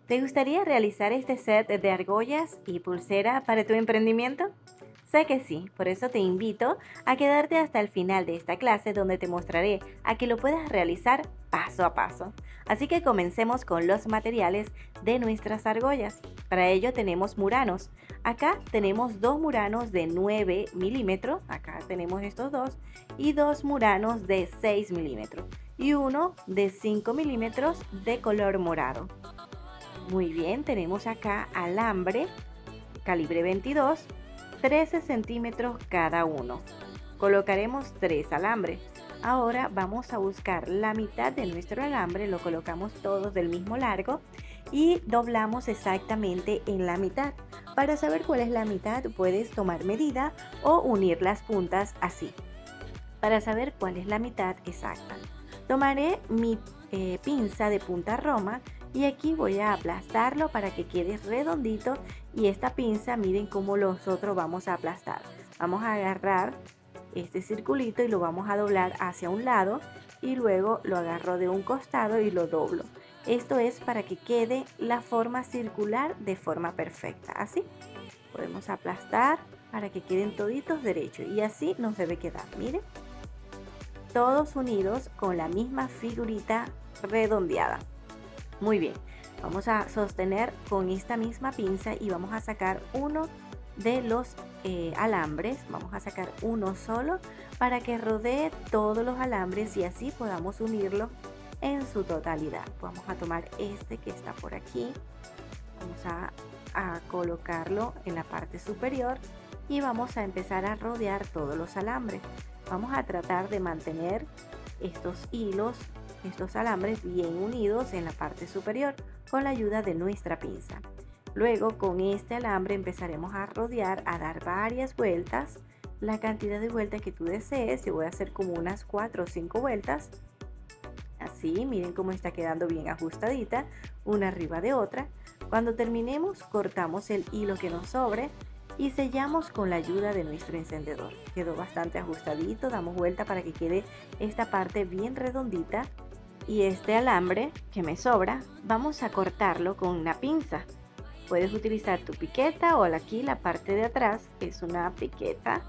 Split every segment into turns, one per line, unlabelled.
¿Te gustaría realizar este set de argollas y pulsera para tu emprendimiento? Sé que sí, por eso te invito a quedarte hasta el final de esta clase donde te mostraré a que lo puedas realizar paso a paso. Así que comencemos con los materiales de nuestras argollas. Para ello tenemos muranos. Acá tenemos dos muranos de 9 milímetros, acá tenemos estos dos, y dos muranos de 6 milímetros y uno de 5 milímetros de color morado. Muy bien, tenemos acá alambre calibre 22, 13 centímetros cada uno. Colocaremos 3 alambres. Ahora vamos a buscar la mitad de nuestro alambre, lo colocamos todos del mismo largo y doblamos exactamente en la mitad. Para saber cuál es la mitad puedes tomar medida o unir las puntas así. Para saber cuál es la mitad exacta, tomaré mi pinza de punta roma y aquí voy a aplastarlo para que quede redondito y esta pinza miren cómo nosotros vamos a aplastar. Vamos a agarrar este circulito y lo vamos a doblar hacia un lado y luego lo agarro de un costado y lo doblo. Esto es para que quede la forma circular de forma perfecta. Así podemos aplastar para que queden toditos derechos y así nos debe quedar. Miren, todos unidos con la misma figurita redondeada. Muy bien, vamos a sostener con esta misma pinza y vamos a sacar uno de los alambres. Vamos a sacar uno solo para que rodee todos los alambres y así podamos unirlo en su totalidad. Vamos a tomar este que está por aquí. Vamos a colocarlo en la parte superior y vamos a empezar a rodear todos los alambres. Vamos a tratar de mantener estos hilos, estos alambres bien unidos en la parte superior con la ayuda de nuestra pinza. Luego con este alambre empezaremos a rodear, a dar varias vueltas, la cantidad de vueltas que tú desees. Yo voy a hacer como unas 4 o 5 vueltas. Así, miren cómo está quedando bien ajustadita, una arriba de otra. Cuando terminemos, cortamos el hilo que nos sobre y sellamos con la ayuda de nuestro encendedor. Quedó bastante ajustadito, damos vuelta para que quede esta parte bien redondita. Y este alambre que me sobra, vamos a cortarlo con una pinza. Puedes utilizar tu piqueta o aquí la parte de atrás es una piqueta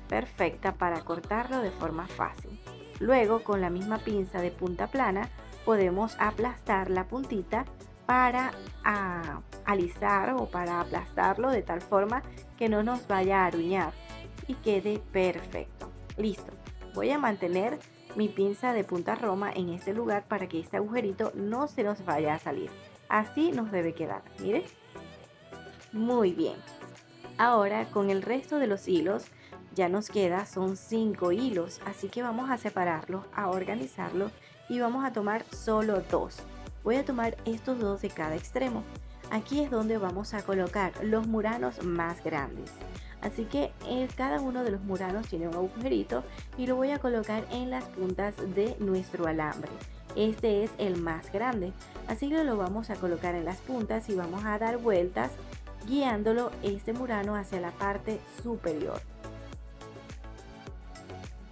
perfecta para cortarlo de forma fácil. Luego con la misma pinza de punta plana podemos aplastar la puntita para alisar o para aplastarlo de tal forma que no nos vaya a aruñar y quede perfecto. Listo. Voy a mantener mi pinza de punta roma en este lugar para que este agujerito no se nos vaya a salir. Así nos debe quedar. Miren. Muy bien. Ahora con el resto de los hilos ya nos queda, son 5 hilos, así que vamos a separarlos, a organizarlos y vamos a tomar solo dos. Voy a tomar estos dos de cada extremo. Aquí es donde vamos a colocar los muranos más grandes. Así que cada uno de los muranos tiene un agujerito y lo voy a colocar en las puntas de nuestro alambre. Este es el más grande, así que lo vamos a colocar en las puntas y vamos a dar vueltas guiándolo este murano hacia la parte superior.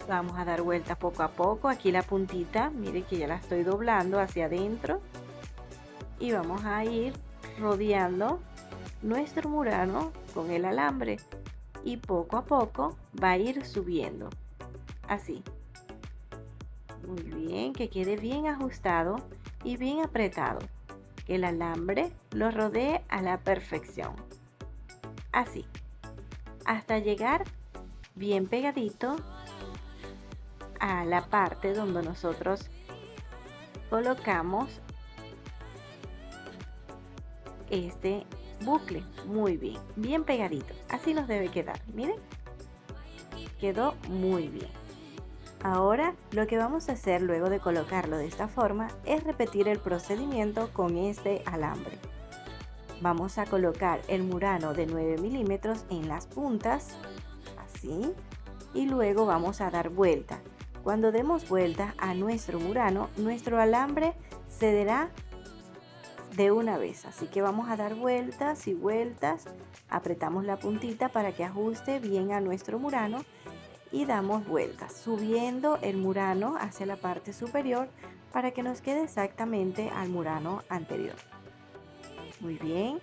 Vamos a dar vuelta poco a poco. Aquí la puntita, mire que ya la estoy doblando hacia adentro y vamos a ir rodeando nuestro murano con el alambre y poco a poco va a ir subiendo así. Muy bien, que quede bien ajustado y bien apretado, que el alambre lo rodee a la perfección, así, hasta llegar bien pegadito a la parte donde nosotros colocamos este bucle. Muy bien, bien pegadito, así nos debe quedar. Miren, quedó muy bien. Ahora lo que vamos a hacer luego de colocarlo de esta forma es repetir el procedimiento con este alambre. Vamos a colocar el murano de 9 milímetros en las puntas, así, y luego vamos a dar vuelta. Cuando demos vuelta a nuestro murano, nuestro alambre cederá de una vez, así que vamos a dar vueltas y vueltas, apretamos la puntita para que ajuste bien a nuestro murano y damos vueltas, subiendo el murano hacia la parte superior para que nos quede exactamente al murano anterior. Muy bien.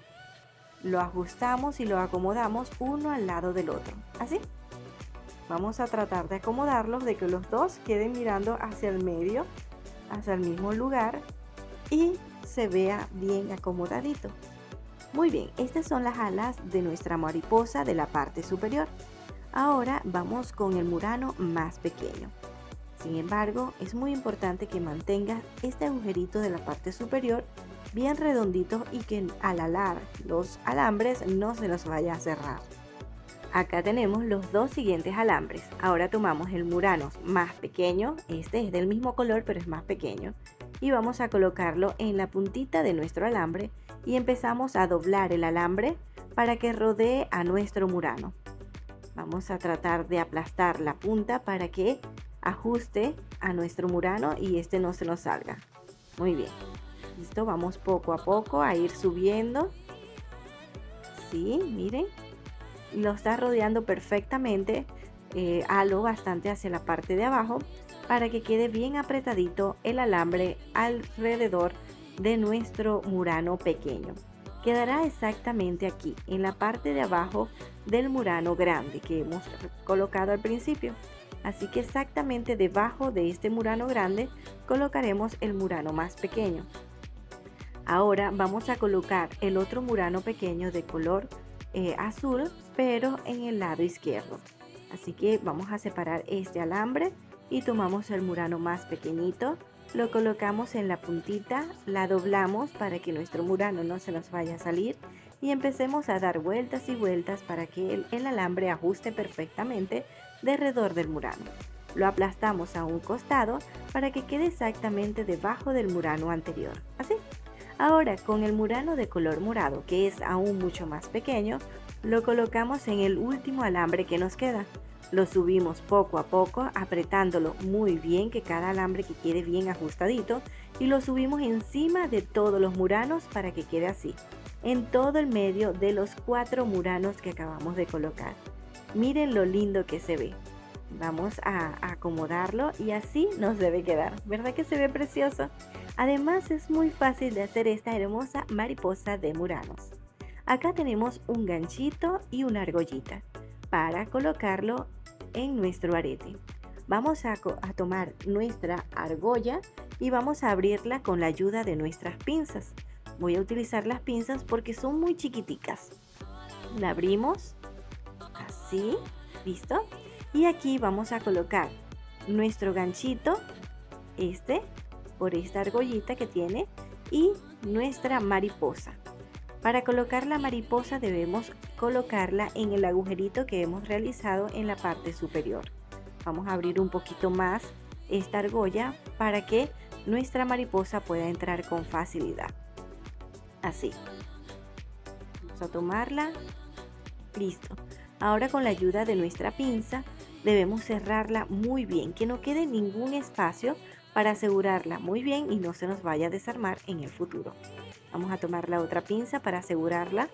Lo ajustamos y lo acomodamos uno al lado del otro. Así. Vamos a tratar de acomodarlos, de que los dos queden mirando hacia el medio, hacia el mismo lugar y se vea bien acomodadito. Muy bien, estas son las alas de nuestra mariposa de la parte superior. Ahora vamos con el murano más pequeño. Sin embargo, es muy importante que mantengas este agujerito de la parte superior bien redondito y que al alar los alambres no se los vaya a cerrar. Acá tenemos los dos siguientes alambres. Ahora tomamos el murano más pequeño, este es del mismo color pero es más pequeño, y vamos a colocarlo en la puntita de nuestro alambre y empezamos a doblar el alambre para que rodee a nuestro murano. Vamos a tratar de aplastar la punta para que ajuste a nuestro murano y este no se nos salga. Muy bien. Listo, vamos poco a poco a ir subiendo. Sí, miren. Lo está rodeando perfectamente. Halo bastante hacia la parte de abajo para que quede bien apretadito el alambre alrededor de nuestro murano pequeño. Quedará exactamente aquí, en la parte de abajo del murano grande que hemos colocado al principio. Así que exactamente debajo de este murano grande colocaremos el murano más pequeño. Ahora vamos a colocar el otro murano pequeño de color azul, pero en el lado izquierdo. Así que vamos a separar este alambre y tomamos el murano más pequeñito, lo colocamos en la puntita, la doblamos para que nuestro murano no se nos vaya a salir y empecemos a dar vueltas y vueltas para que el alambre ajuste perfectamente alrededor del murano. Lo aplastamos a un costado para que quede exactamente debajo del murano anterior. Así. Ahora con el murano de color morado, que es aún mucho más pequeño, lo colocamos en el último alambre que nos queda. Lo subimos poco a poco, apretándolo muy bien, que cada alambre que quede bien ajustadito, y lo subimos encima de todos los muranos para que quede así, en todo el medio de los 4 muranos que acabamos de colocar. Miren lo lindo que se ve. Vamos a acomodarlo y así nos debe quedar. ¿Verdad que se ve precioso? Además es muy fácil de hacer esta hermosa mariposa de muranos. Acá tenemos un ganchito y una argollita para colocarlo en nuestro arete. Vamos a tomar nuestra argolla y vamos a abrirla con la ayuda de nuestras pinzas. Voy a utilizar las pinzas porque son muy chiquiticas. La abrimos así, ¿listo? Y aquí vamos a colocar nuestro ganchito, por esta argollita que tiene, y nuestra mariposa. Para colocar la mariposa debemos colocarla en el agujerito que hemos realizado en la parte superior. Vamos a abrir un poquito más esta argolla para que nuestra mariposa pueda entrar con facilidad. Así. Vamos a tomarla. Listo. Ahora con la ayuda de nuestra pinza debemos cerrarla muy bien, que no quede ningún espacio para asegurarla muy bien y no se nos vaya a desarmar en el futuro. Vamos a tomar la otra pinza para asegurarla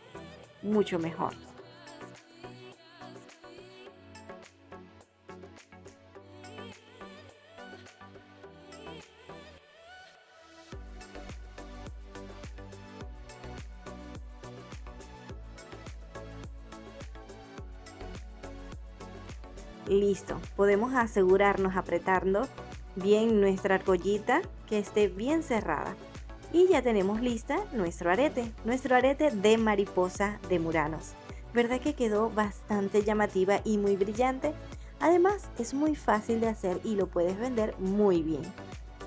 mucho mejor. Listo, podemos asegurarnos apretando bien nuestra argollita que esté bien cerrada. Y ya tenemos lista nuestro arete de mariposa de muranos. ¿Verdad que quedó bastante llamativa y muy brillante? Además, es muy fácil de hacer y lo puedes vender muy bien.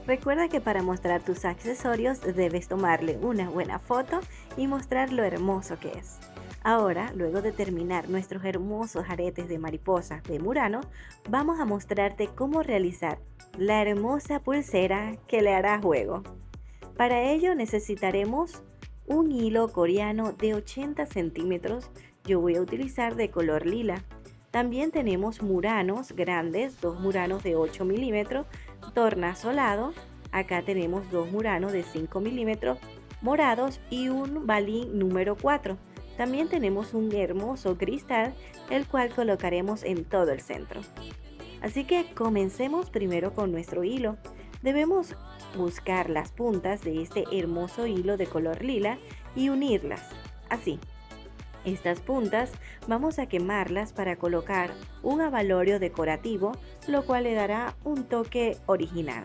Recuerda que para mostrar tus accesorios debes tomarle una buena foto y mostrar lo hermoso que es. Ahora, luego de terminar nuestros hermosos aretes de mariposa de murano, vamos a mostrarte cómo realizar la hermosa pulsera que le hará juego. Para ello necesitaremos un hilo coreano de 80 centímetros, yo voy a utilizar de color lila. También tenemos muranos grandes, 2 muranos de 8 milímetros, tornasolado. Acá tenemos 2 muranos de 5 milímetros morados y un balín número 4. También tenemos un hermoso cristal, el cual colocaremos en todo el centro. Así que comencemos primero con nuestro hilo. Debemos buscar las puntas de este hermoso hilo de color lila y unirlas, así. Estas puntas vamos a quemarlas para colocar un abalorio decorativo, lo cual le dará un toque original.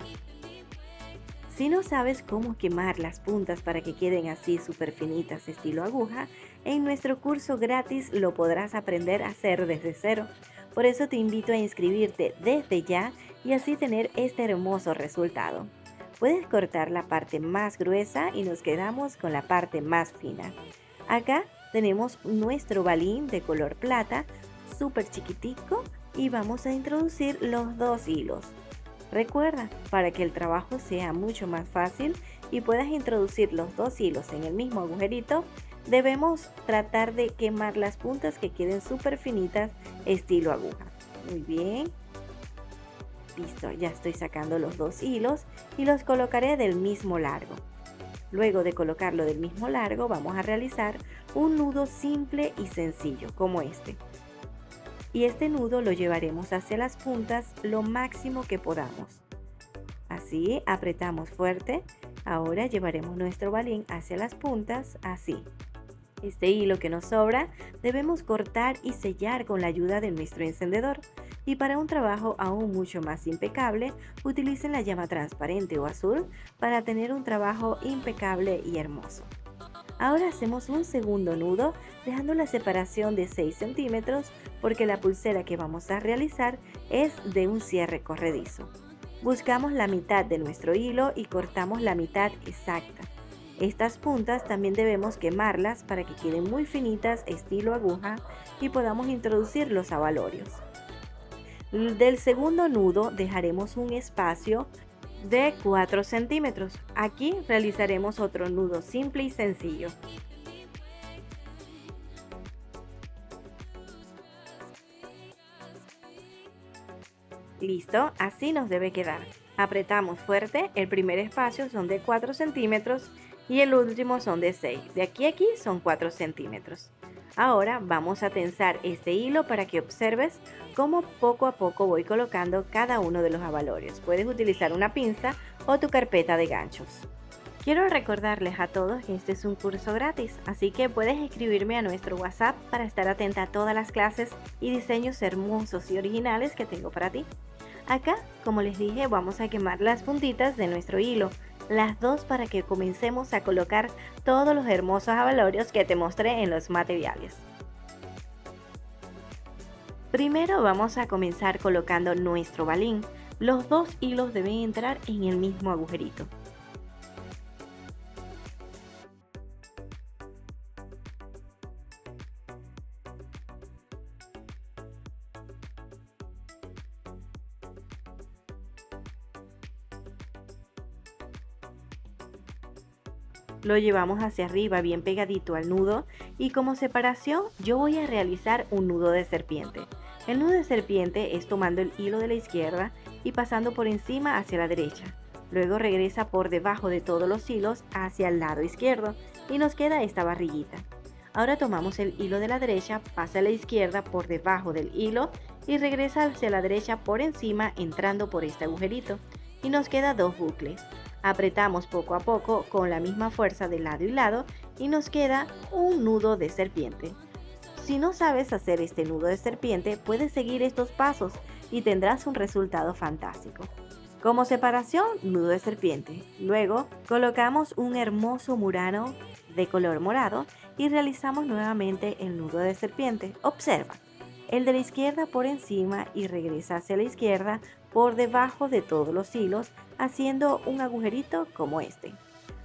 Si no sabes cómo quemar las puntas para que queden así súper finitas estilo aguja, en nuestro curso gratis lo podrás aprender a hacer desde cero. Por eso te invito a inscribirte desde ya y así tener este hermoso resultado. Puedes cortar la parte más gruesa y nos quedamos con la parte más fina. Acá tenemos nuestro balín de color plata, súper chiquitico, y vamos a introducir los dos hilos. Recuerda, para que el trabajo sea mucho más fácil y puedas introducir los dos hilos en el mismo agujerito, debemos tratar de quemar las puntas que queden súper finitas estilo aguja. Muy bien. Listo, ya estoy sacando los dos hilos y los colocaré del mismo largo. Luego de colocarlo del mismo largo, vamos a realizar un nudo simple y sencillo como este. Y este nudo lo llevaremos hacia las puntas lo máximo que podamos. Así, apretamos fuerte. Ahora llevaremos nuestro balín hacia las puntas, así. Este hilo que nos sobra debemos cortar y sellar con la ayuda de nuestro encendedor. Y para un trabajo aún mucho más impecable, utilicen la llama transparente o azul para tener un trabajo impecable y hermoso. Ahora hacemos un segundo nudo dejando la separación de 6 centímetros porque la pulsera que vamos a realizar es de un cierre corredizo. Buscamos la mitad de nuestro hilo y cortamos la mitad exacta. Estas puntas también debemos quemarlas para que queden muy finitas estilo aguja y podamos introducir los abalorios. Del segundo nudo dejaremos un espacio de 4 centímetros. Aquí realizaremos otro nudo simple y sencillo. Listo, así nos debe quedar. Apretamos fuerte, el primer espacio son de 4 centímetros y el último son de 6. De aquí a aquí son 4 centímetros. Ahora vamos a tensar este hilo para que observes cómo poco a poco voy colocando cada uno de los abalorios. Puedes utilizar una pinza o tu carpeta de ganchos. Quiero recordarles a todos que este es un curso gratis, así que puedes escribirme a nuestro WhatsApp para estar atenta a todas las clases y diseños hermosos y originales que tengo para ti. Acá, como les dije, vamos a quemar las puntitas de nuestro hilo, las dos para que comencemos a colocar todos los hermosos abalorios que te mostré en los materiales. Primero vamos a comenzar colocando nuestro balín. Los dos hilos deben entrar en el mismo agujerito. Lo llevamos hacia arriba bien pegadito al nudo y como separación yo voy a realizar un nudo de serpiente. El nudo de serpiente es tomando el hilo de la izquierda y pasando por encima hacia la derecha. Luego regresa por debajo de todos los hilos hacia el lado izquierdo y nos queda esta barriguita. Ahora tomamos el hilo de la derecha, pasa a la izquierda por debajo del hilo y regresa hacia la derecha por encima entrando por este agujerito y nos queda dos bucles. Apretamos poco a poco con la misma fuerza de lado y lado y nos queda un nudo de serpiente. Si no sabes hacer este nudo de serpiente, puedes seguir estos pasos y tendrás un resultado fantástico. Como separación, nudo de serpiente. Luego, colocamos un hermoso murano de color morado y realizamos nuevamente el nudo de serpiente. Observa, el de la izquierda por encima y regresa hacia la izquierda por debajo de todos los hilos, haciendo un agujerito como este.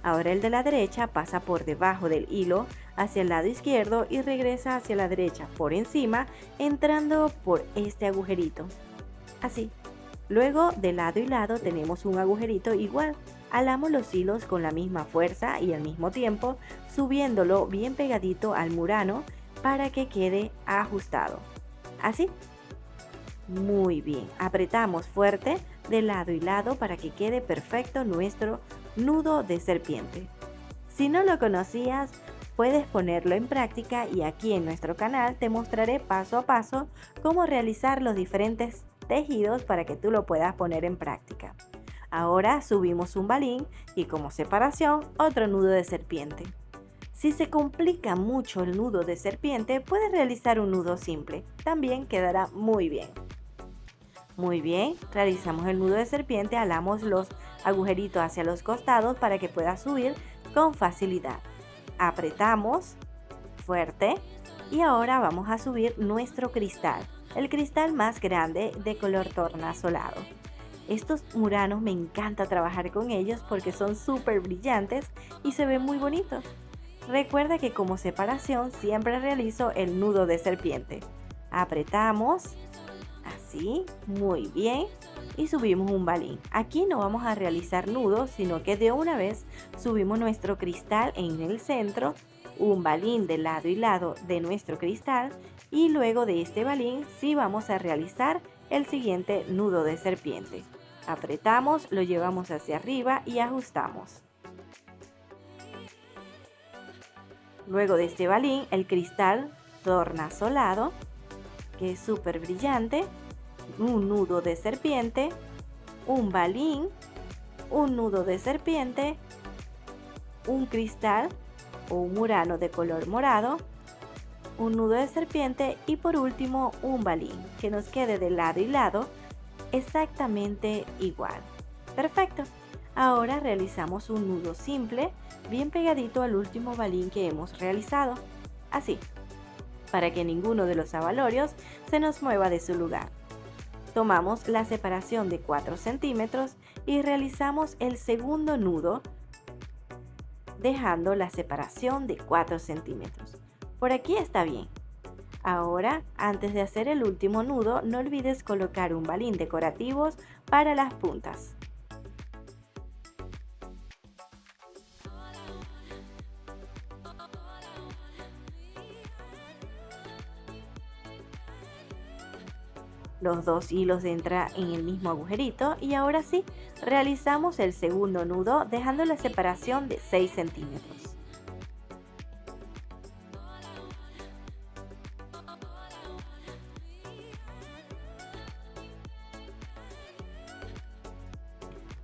Ahora el de la derecha pasa por debajo del hilo hacia el lado izquierdo y regresa hacia la derecha por encima, entrando por este agujerito. Así. Luego de lado y lado tenemos un agujerito igual. Alamos los hilos con la misma fuerza y al mismo tiempo subiéndolo bien pegadito al murano para que quede ajustado. Así. Muy bien, apretamos fuerte de lado y lado para que quede perfecto nuestro nudo de serpiente. Si no lo conocías, puedes ponerlo en práctica y aquí en nuestro canal te mostraré paso a paso cómo realizar los diferentes tejidos para que tú lo puedas poner en práctica. Ahora subimos un balín y como separación otro nudo de serpiente. Si se complica mucho el nudo de serpiente, puedes realizar un nudo simple. También quedará muy bien. Muy bien, realizamos el nudo de serpiente, alamos los agujeritos hacia los costados para que pueda subir con facilidad. Apretamos fuerte y ahora vamos a subir nuestro cristal, el cristal más grande de color tornasolado. Estos muranos me encanta trabajar con ellos porque son súper brillantes y se ven muy bonitos. Recuerda que como separación siempre realizo el nudo de serpiente. Apretamos, así, muy bien, y subimos un balín. Aquí no vamos a realizar nudos, sino que de una vez subimos nuestro cristal en el centro, un balín de lado y lado de nuestro cristal, y luego de este balín sí vamos a realizar el siguiente nudo de serpiente. Apretamos, lo llevamos hacia arriba y ajustamos. Luego de este balín, el cristal tornasolado, que es súper brillante, un nudo de serpiente, un balín, un nudo de serpiente, un cristal o un murano de color morado, un nudo de serpiente y por último un balín, que nos quede de lado y lado exactamente igual. Perfecto. Ahora realizamos un nudo simple, bien pegadito al último balín que hemos realizado. Así, para que ninguno de los abalorios se nos mueva de su lugar. Tomamos la separación de 4 centímetros y realizamos el segundo nudo, dejando la separación de 4 centímetros. Por aquí está bien. Ahora, antes de hacer el último nudo, no olvides colocar un balín decorativo para las puntas. Los dos hilos entran en el mismo agujerito y ahora sí, realizamos el segundo nudo dejando la separación de 6 centímetros.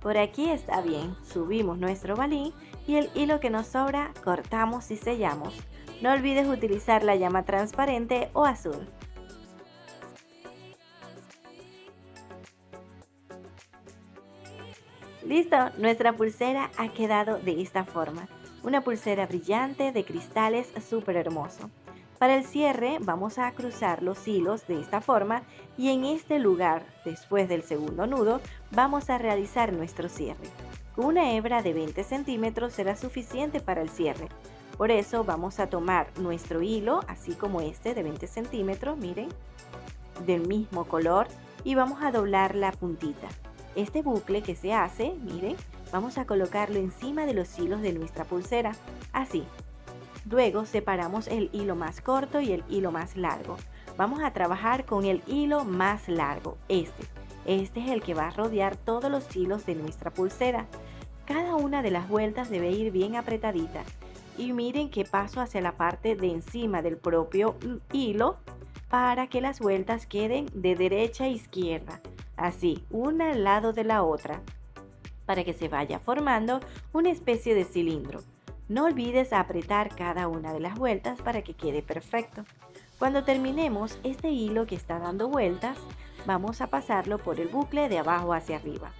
Por aquí está bien, subimos nuestro balín y el hilo que nos sobra cortamos y sellamos. No olvides utilizar la llama transparente o azul. Listo, nuestra pulsera ha quedado de esta forma. Una pulsera brillante de cristales súper hermoso. Para el cierre vamos a cruzar los hilos de esta forma y en este lugar, después del segundo nudo, vamos a realizar nuestro cierre. Una hebra de 20 centímetros será suficiente para el cierre. Por eso vamos a tomar nuestro hilo, así como este de 20 centímetros, miren, del mismo color y vamos a doblar la puntita. Este bucle que se hace, miren, vamos a colocarlo encima de los hilos de nuestra pulsera, así. Luego separamos el hilo más corto y el hilo más largo. Vamos a trabajar con el hilo más largo, este. Este es el que va a rodear todos los hilos de nuestra pulsera. Cada una de las vueltas debe ir bien apretadita. Y miren que paso hacia la parte de encima del propio hilo para que las vueltas queden de derecha a izquierda. Así, una al lado de la otra, para que se vaya formando una especie de cilindro. No olvides apretar cada una de las vueltas para que quede perfecto. Cuando terminemos este hilo que está dando vueltas, vamos a pasarlo por el bucle de abajo hacia arriba.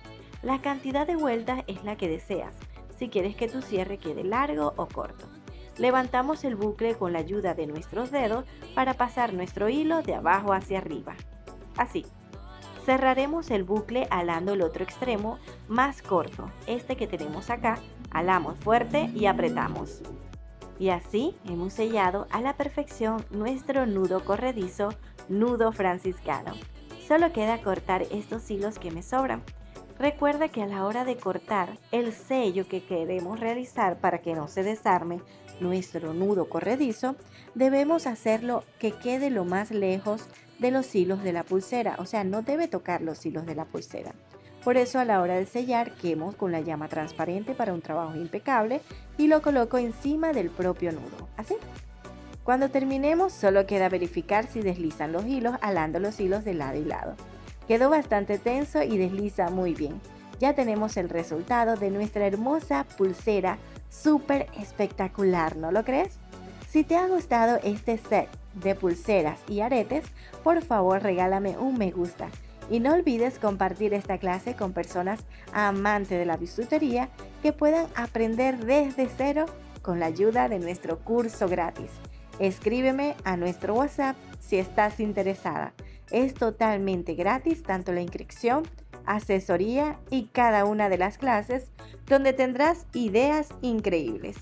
La cantidad de vueltas es la que deseas, si quieres que tu cierre quede largo o corto. Levantamos el bucle con la ayuda de nuestros dedos para pasar nuestro hilo de abajo hacia arriba. Así. Cerraremos el bucle alando el otro extremo más corto, este que tenemos acá, alamos fuerte y apretamos. Y así hemos sellado a la perfección nuestro nudo corredizo, nudo franciscano. Solo queda cortar estos hilos que me sobran. Recuerda que a la hora de cortar el sello que queremos realizar para que no se desarme nuestro nudo corredizo, debemos hacerlo que quede lo más lejos de los hilos de la pulsera, o sea, no debe tocar los hilos de la pulsera. Por eso a la hora de sellar quemo con la llama transparente para un trabajo impecable y lo coloco encima del propio nudo, así. Cuando terminemos solo queda verificar si deslizan los hilos alando los hilos de lado y lado. Quedó bastante tenso y desliza muy bien. ya tenemos el resultado de nuestra hermosa pulsera súper espectacular, ¿no lo crees? Si te ha gustado este set de pulseras y aretes, por favor regálame un me gusta. Y no olvides compartir esta clase con personas amantes de la bisutería que puedan aprender desde cero con la ayuda de nuestro curso gratis. Escríbeme a nuestro WhatsApp si estás interesada. Es totalmente gratis tanto la inscripción, asesoría y cada una de las clases donde tendrás ideas increíbles.